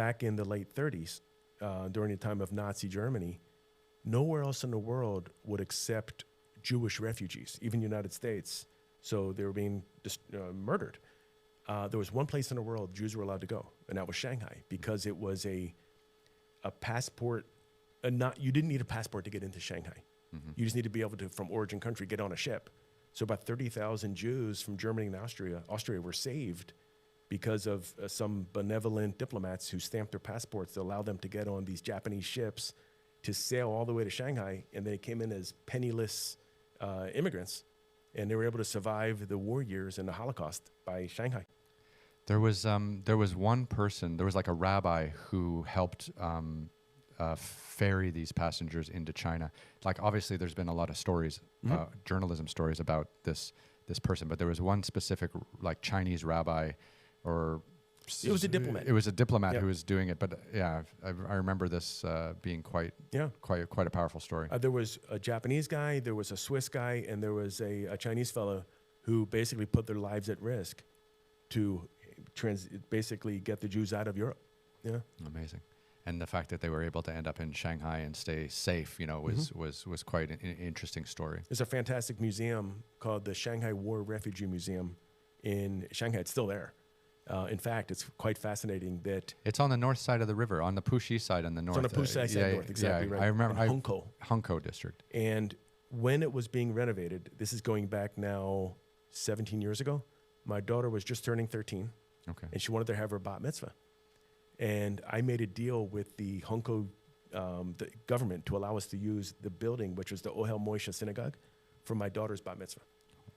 back in the late 30s, during the time of Nazi Germany, nowhere else in the world would accept Jewish refugees, even the United States. So they were being murdered. There was one place in the world Jews were allowed to go, and that was Shanghai, because it was a passport. You didn't need a passport to get into Shanghai. Mm-hmm. You just need to be able to, from origin country, get on a ship. So about 30,000 Jews from Germany and Austria were saved because of some benevolent diplomats who stamped their passports to allow them to get on these Japanese ships to sail all the way to Shanghai. And they came in as penniless immigrants, and they were able to survive the war years and the Holocaust by Shanghai. There was one person, there was like a rabbi who helped ferry these passengers into China. Like, obviously there's been a lot of stories, journalism stories about this person, but there was one specific like Chinese rabbi, or it was a diplomat. It was a diplomat who was doing it, but yeah, I remember this being quite a powerful story. There was a Japanese guy, there was a Swiss guy, and there was a Chinese fellow who basically put their lives at risk to basically get the Jews out of Europe. Yeah, amazing. And the fact that they were able to end up in Shanghai and stay safe, was quite an interesting story. There's a fantastic museum called the Shanghai War Refugee Museum in Shanghai. It's still there. In fact, it's quite fascinating that it's on the north side of the river, on the Puxi side on the north. It's on the Puxi side north, exactly right. I remember Hongkou district. And when it was being renovated, this is going back now 17 years ago. My daughter was just turning 13, and she wanted to have her bat mitzvah. And I made a deal with the Hongkou the government to allow us to use the building, which was the Ohel Moishe Synagogue, for my daughter's bat mitzvah.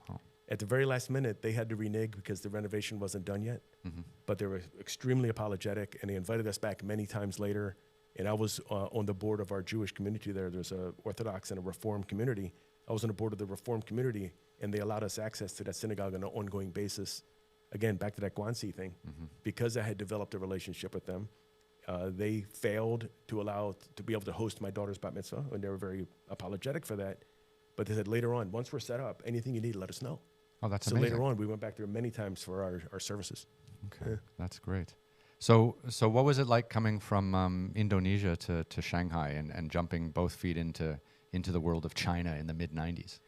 Wow. At the very last minute, they had to renege because the renovation wasn't done yet. Mm-hmm. But they were extremely apologetic, and they invited us back many times later. And I was on the board of our Jewish community there. There's a Orthodox and a Reform community. I was on the board of the Reform community, and they allowed us access to that synagogue on an ongoing basis. Again, back to that Guanxi thing. Mm-hmm. Because I had developed a relationship with them, they failed to be able to host my daughter's bat mitzvah, and they were very apologetic for that. But they said later on, once we're set up, anything you need, let us know. Oh, that's so amazing. Later on, we went back there many times for our services. Okay, that's great. So what was it like coming from Indonesia to Shanghai and jumping both feet into the world of China in the mid-90s?